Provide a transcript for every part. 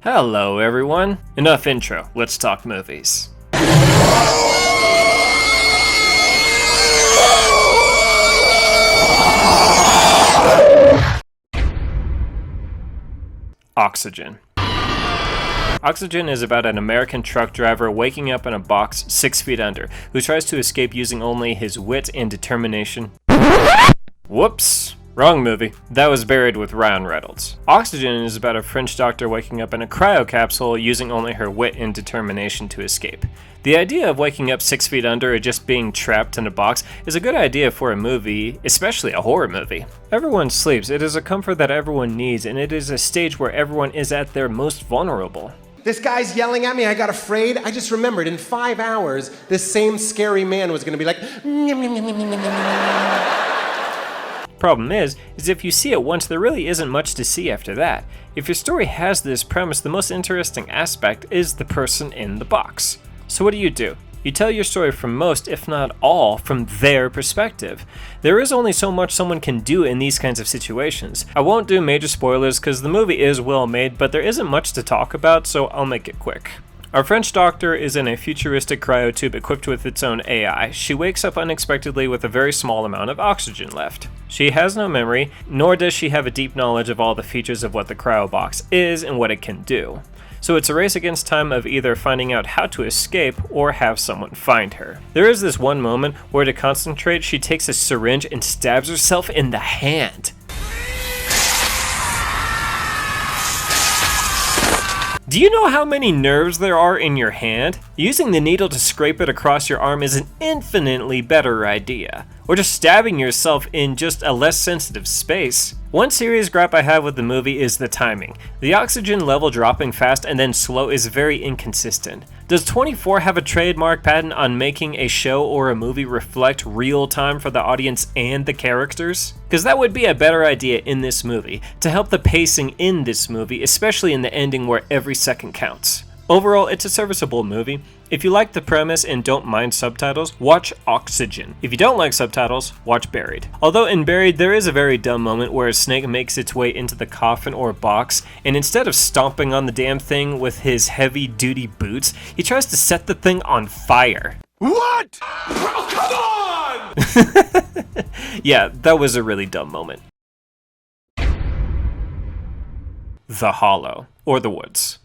Hello everyone. Enough intro, let's talk movies. Oxygen. Oxygen is about an American truck driver waking up in a box 6 feet under, who tries to escape using only his wit and determination. Whoops. Wrong movie. That was Buried with Ryan Reynolds. Oxygen is about a French doctor waking up in a cryo capsule using only her wit and determination to escape. The idea of waking up 6 feet under or just being trapped in a box is a good idea for a movie, especially a horror movie. Everyone sleeps. It is a comfort that everyone needs, and it is a stage where everyone is at their most vulnerable. This guy's yelling at me, I got afraid. I just remembered in 5 hours, this same scary man was gonna be like, Problem is if you see it once, there really isn't much to see after that. If your story has this premise, the most interesting aspect is the person in the box. So what do? You tell your story from most, if not all, from their perspective. There is only so much someone can do in these kinds of situations. I won't do major spoilers because the movie is well made, but there isn't much to talk about, so I'll make it quick. Our French doctor is in a futuristic cryotube equipped with its own AI. She wakes up unexpectedly with a very small amount of oxygen left. She has no memory, nor does she have a deep knowledge of all the features of what the cryo box is and what it can do. So it's a race against time of either finding out how to escape or have someone find her. There is this one moment where to concentrate, she takes a syringe and stabs herself in the hand. Do you know how many nerves there are in your hand? Using the needle to scrape it across your arm is an infinitely better idea. Or just stabbing yourself in just a less sensitive space. One serious gripe I have with the movie is the timing. The oxygen level dropping fast and then slow is very inconsistent. Does 24 have a trademark patent on making a show or a movie reflect real time for the audience and the characters? Because that would be a better idea in this movie, to help the pacing in this movie, especially in the ending where every second counts. Overall, it's a serviceable movie. If you like the premise and don't mind subtitles, watch Oxygen. If you don't like subtitles, watch Buried. Although in Buried, there is a very dumb moment where a snake makes its way into the coffin or box, and instead of stomping on the damn thing with his heavy-duty boots, he tries to set the thing on fire. what? Oh, come on! Yeah, that was a really dumb moment. The Hallow, or The Woods.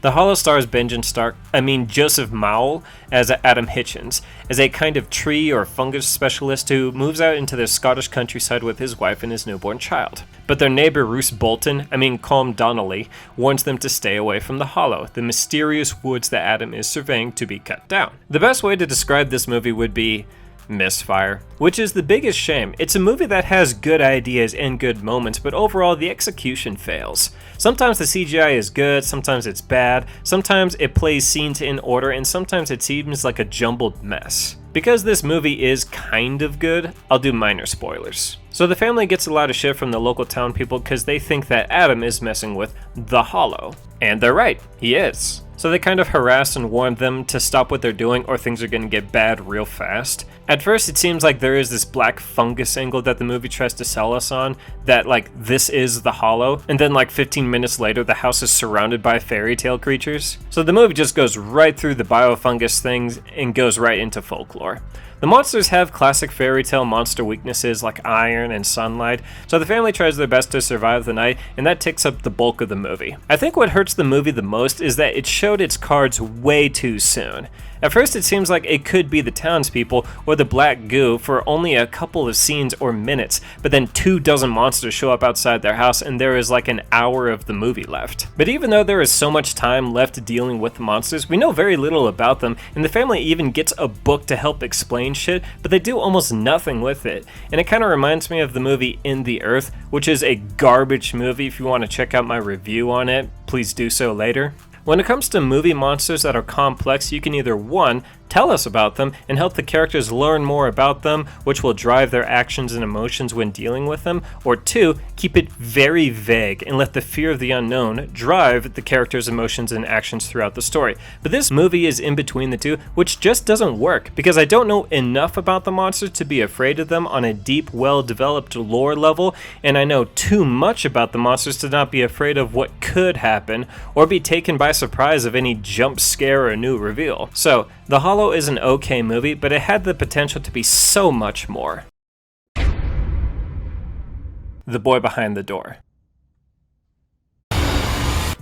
The Hallow stars Joseph Mawle as Adam Hitchens, as a kind of tree or fungus specialist who moves out into the Scottish countryside with his wife and his newborn child. But their neighbor Roose Colm Donnelly, warns them to stay away from the Hallow, the mysterious woods that Adam is surveying to be cut down. The best way to describe this movie would be misfire, which is the biggest shame. It's a movie that has good ideas and good moments, but overall the execution fails. Sometimes the CGI is good, sometimes it's bad, sometimes it plays scenes in order, and sometimes it seems like a jumbled mess. Because this movie is kind of good, I'll do minor spoilers. So the family gets a lot of shit from the local town people because they think that Adam is messing with the Hallow. And they're right, he is. So they kind of harass and warn them to stop what they're doing or things are gonna get bad real fast. At first it seems like there is this black fungus angle that the movie tries to sell us on, that like this is the Hallow, and then like 15 minutes later the house is surrounded by fairy tale creatures. So the movie just goes right through the biofungus things and goes right into folklore. The monsters have classic fairy tale monster weaknesses like iron and sunlight, so the family tries their best to survive the night, and that takes up the bulk of the movie. I think what hurts the movie the most is that it showed its cards way too soon. At first it seems like it could be the townspeople or the black goo for only a couple of scenes or minutes, but then 24 monsters show up outside their house and there is like an hour of the movie left. But even though there is so much time left dealing with the monsters, we know very little about them, and the family even gets a book to help explain shit, but they do almost nothing with it. And it kind of reminds me of the movie In the Earth, which is a garbage movie. If you want to check out my review on it, please do so later. When it comes to movie monsters that are complex, you can either 1. tell us about them and help the characters learn more about them, which will drive their actions and emotions when dealing with them, or 2, keep it very vague and let the fear of the unknown drive the characters' emotions and actions throughout the story. But this movie is in between the two, which just doesn't work, because I don't know enough about the monsters to be afraid of them on a deep, well-developed lore level, and I know too much about the monsters to not be afraid of what could happen, or be taken by surprise of any jump scare or new reveal. So, The Hallow is an okay movie, but it had the potential to be so much more. The Boy Behind the Door.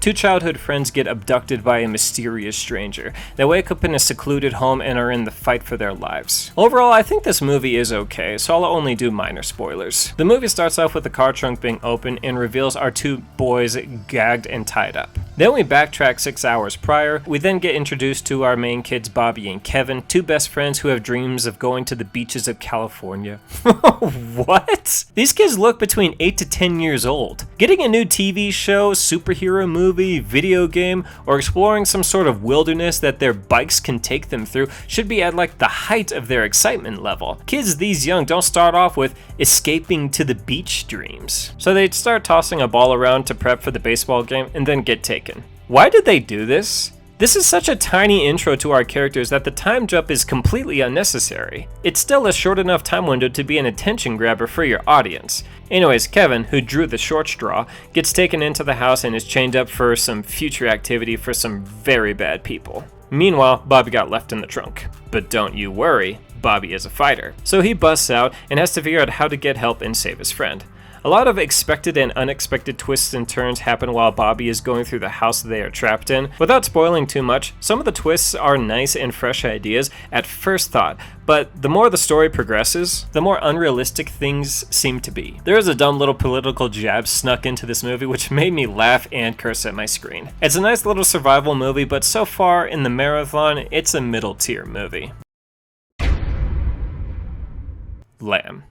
Two childhood friends get abducted by a mysterious stranger. They wake up in a secluded home and are in the fight for their lives. Overall, I think this movie is okay, so I'll only do minor spoilers. The movie starts off with the car trunk being open and reveals our two boys gagged and tied up. Then we backtrack 6 hours prior. We then get introduced to our main kids, Bobby and Kevin, two best friends who have dreams of going to the beaches of California. What? These kids look between 8 to 10 years old. Getting a new TV show, superhero movie, video game, or exploring some sort of wilderness that their bikes can take them through should be at like the height of their excitement level. Kids these young don't start off with escaping to the beach dreams. So they'd start tossing a ball around to prep for the baseball game and then get taken. Why did they do this? This is such a tiny intro to our characters that the time jump is completely unnecessary. It's still a short enough time window to be an attention grabber for your audience. Anyways, Kevin, who drew the short straw, gets taken into the house and is chained up for some future activity for some very bad people. Meanwhile, Bobby got left in the trunk. But don't you worry, Bobby is a fighter. So he busts out and has to figure out how to get help and save his friend. A lot of expected and unexpected twists and turns happen while Bobby is going through the house they are trapped in. Without spoiling too much, some of the twists are nice and fresh ideas at first thought, but the more the story progresses, the more unrealistic things seem to be. There is a dumb little political jab snuck into this movie which made me laugh and curse at my screen. It's a nice little survival movie, but so far in the marathon, it's a middle tier movie. Lamb.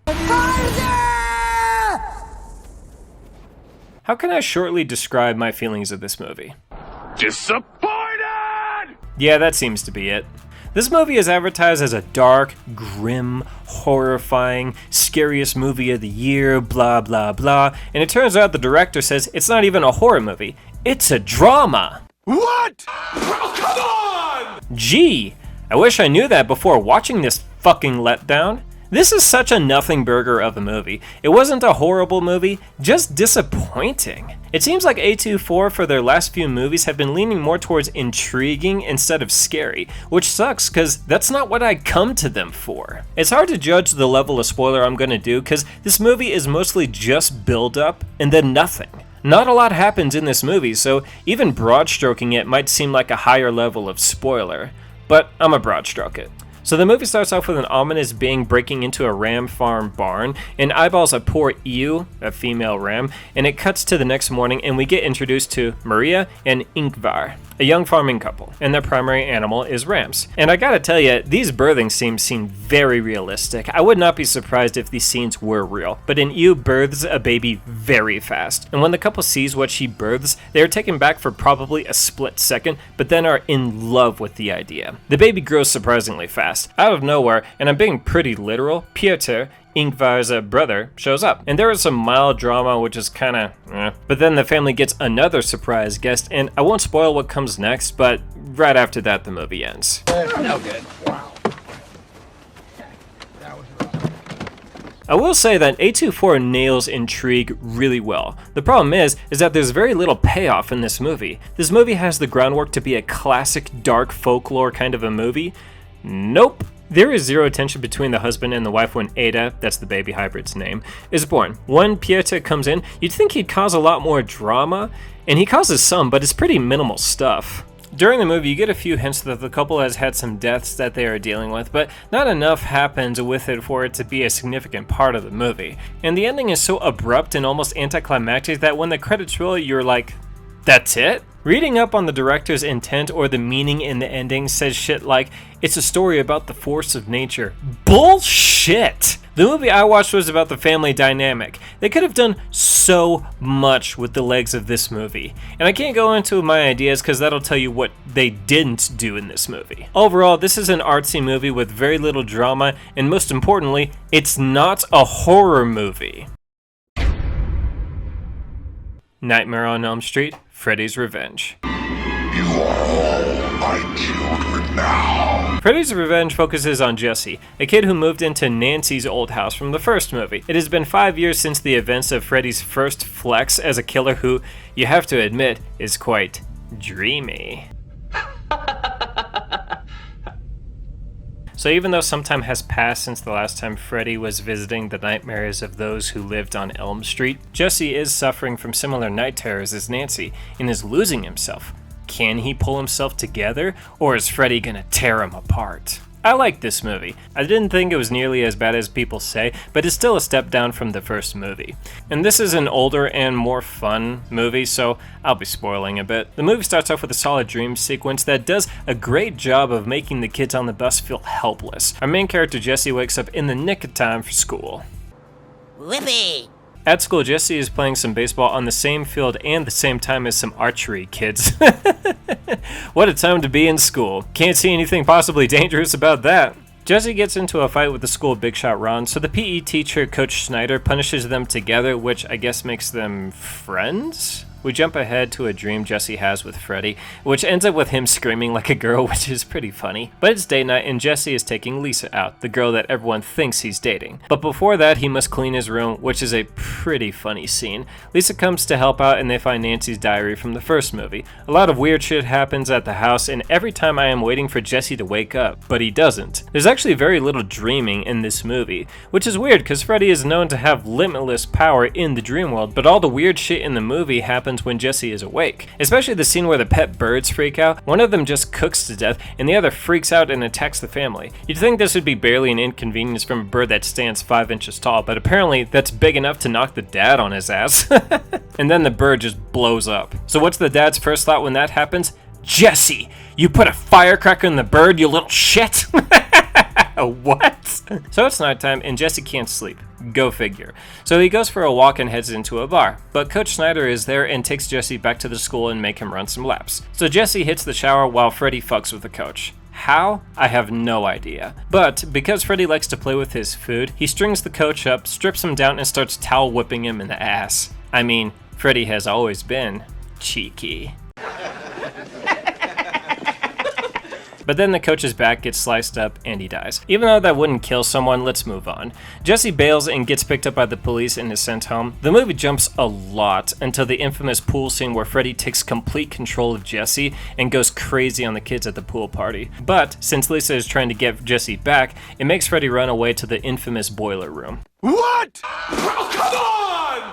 How can I shortly describe my feelings of this movie? Disappointed! Yeah, that seems to be it. This movie is advertised as a dark, grim, horrifying, scariest movie of the year, blah blah blah, and it turns out the director says it's not even a horror movie, it's a drama! What? Oh, come on! Gee, I wish I knew that before watching this fucking letdown. This is such a nothing burger of a movie. It wasn't a horrible movie, just disappointing. It seems like A24 for their last few movies have been leaning more towards intriguing instead of scary, which sucks because that's not what I come to them for. It's hard to judge the level of spoiler I'm gonna do because this movie is mostly just build up and then nothing. Not a lot happens in this movie, so even broad stroking it might seem like a higher level of spoiler, but I'm a broad stroke it. So the movie starts off with an ominous being breaking into a ram farm barn and eyeballs a poor ewe, a female ram, and it cuts to the next morning and we get introduced to Maria and Ingvar, a young farming couple, and their primary animal is rams. And I gotta tell you, these birthing scenes seem very realistic. I would not be surprised if these scenes were real, but an ewe births a baby very fast, and when the couple sees what she births, they are taken back for probably a split second, but then are in love with the idea. The baby grows surprisingly fast. Out of nowhere, and I'm being pretty literal, Piotr, Ingvar's brother, shows up. And there is some mild drama which is kinda But then the family gets another surprise guest, and I won't spoil what comes next, but right after that the movie ends. No good. Wow. I will say that A24 nails intrigue really well. The problem is that there's very little payoff in this movie. This movie has the groundwork to be a classic dark folklore kind of a movie. Nope. There is zero tension between the husband and the wife when Ada, that's the baby hybrid's name, is born. When Piotr comes in, you'd think he'd cause a lot more drama, and he causes some, but it's pretty minimal stuff. During the movie, you get a few hints that the couple has had some deaths that they are dealing with, but not enough happens with it for it to be a significant part of the movie. And the ending is so abrupt and almost anticlimactic that when the credits roll, you're like, that's it? Reading up on the director's intent or the meaning in the ending says shit like, it's a story about the force of nature. Bullshit! The movie I watched was about the family dynamic. They could have done so much with the legs of this movie. And I can't go into my ideas because that'll tell you what they didn't do in this movie. Overall, this is an artsy movie with very little drama, and most importantly, it's not a horror movie. Nightmare on Elm Street, Freddy's Revenge. You are all my children now. Freddy's Revenge focuses on Jesse, a kid who moved into Nancy's old house from the first movie. It has been 5 years since the events of Freddy's first flex as a killer who, you have to admit, is quite dreamy. So even though some time has passed since the last time Freddy was visiting the nightmares of those who lived on Elm Street, Jesse is suffering from similar night terrors as Nancy and is losing himself. Can he pull himself together, or is Freddy gonna tear him apart? I like this movie. I didn't think it was nearly as bad as people say, but it's still a step down from the first movie. And this is an older and more fun movie, so I'll be spoiling a bit. The movie starts off with a solid dream sequence that does a great job of making the kids on the bus feel helpless. Our main character Jesse wakes up in the nick of time for school. Whippy! At school, Jesse is playing some baseball on the same field and the same time as some archery kids. What a time to be in school. Can't see anything possibly dangerous about that. Jesse gets into a fight with the school big shot Ron, so the PE teacher, Coach Snyder, punishes them together, which I guess makes them friends? We jump ahead to a dream Jesse has with Freddy, which ends up with him screaming like a girl, which is pretty funny. But it's date night and Jesse is taking Lisa out, the girl that everyone thinks he's dating. But before that, he must clean his room, which is a pretty funny scene. Lisa comes to help out and they find Nancy's diary from the first movie. A lot of weird shit happens at the house, and every time I am waiting for Jesse to wake up, but he doesn't. There's actually very little dreaming in this movie, which is weird because Freddy is known to have limitless power in the dream world, but all the weird shit in the movie happens when Jesse is awake. Especially the scene where the pet birds freak out. One of them just cooks to death and the other freaks out and attacks the family. You'd think this would be barely an inconvenience from a bird that stands 5 inches tall, but apparently that's big enough to knock the dad on his ass. And then the bird just blows up. So what's the dad's first thought when that happens? Jesse, you put a firecracker in the bird, you little shit! What? So it's nighttime and Jesse can't sleep. Go figure. So he goes for a walk and heads into a bar. But Coach Snyder is there and takes Jesse back to the school and make him run some laps. So Jesse hits the shower while Freddy fucks with the coach. How? I have no idea. But because Freddy likes to play with his food, he strings the coach up, strips him down, and starts towel whipping him in the ass. I mean, Freddy has always been cheeky. But then the coach's back gets sliced up and he dies. Even though that wouldn't kill someone, let's move on. Jesse bails and gets picked up by the police and is sent home. The movie jumps a lot until the infamous pool scene where Freddy takes complete control of Jesse and goes crazy on the kids at the pool party. But since Lisa is trying to get Jesse back, it makes Freddy run away to the infamous boiler room. What? Well, come on!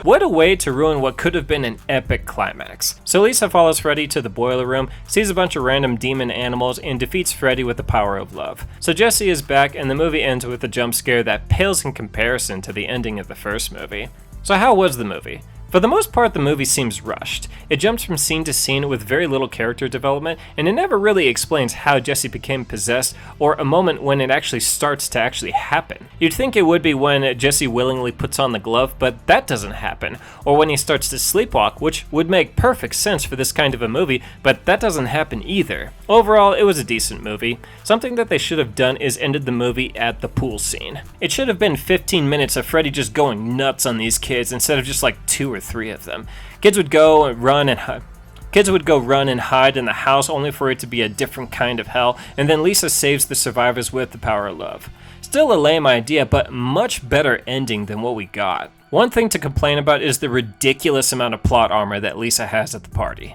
What a way to ruin what could have been an epic climax. So Lisa follows Freddy to the boiler room, sees a bunch of random demon animals, and defeats Freddy with the power of love. So Jesse is back, and the movie ends with a jump scare that pales in comparison to the ending of the first movie. So how was the movie? For the most part, the movie seems rushed. It jumps from scene to scene with very little character development, and it never really explains how Jesse became possessed or a moment when it actually starts to actually happen. You'd think it would be when Jesse willingly puts on the glove, but that doesn't happen. Or when he starts to sleepwalk, which would make perfect sense for this kind of a movie, but that doesn't happen either. Overall, it was a decent movie. Something that they should have done is ended the movie at the pool scene. It should have been 15 minutes of Freddy just going nuts on these kids instead of just like 2 or 3 of them. Kids would go run and hide in the house only for it to be a different kind of hell, and then Lisa saves the survivors with the power of love. Still a lame idea, but much better ending than what we got. One thing to complain about is the ridiculous amount of plot armor that Lisa has at the party.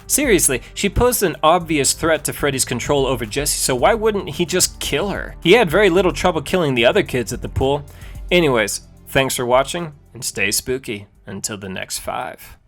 Seriously, she posed an obvious threat to Freddy's control over Jesse, so why wouldn't he just kill her? He had very little trouble killing the other kids at the pool. Anyways, thanks for watching, and stay spooky until the next 5.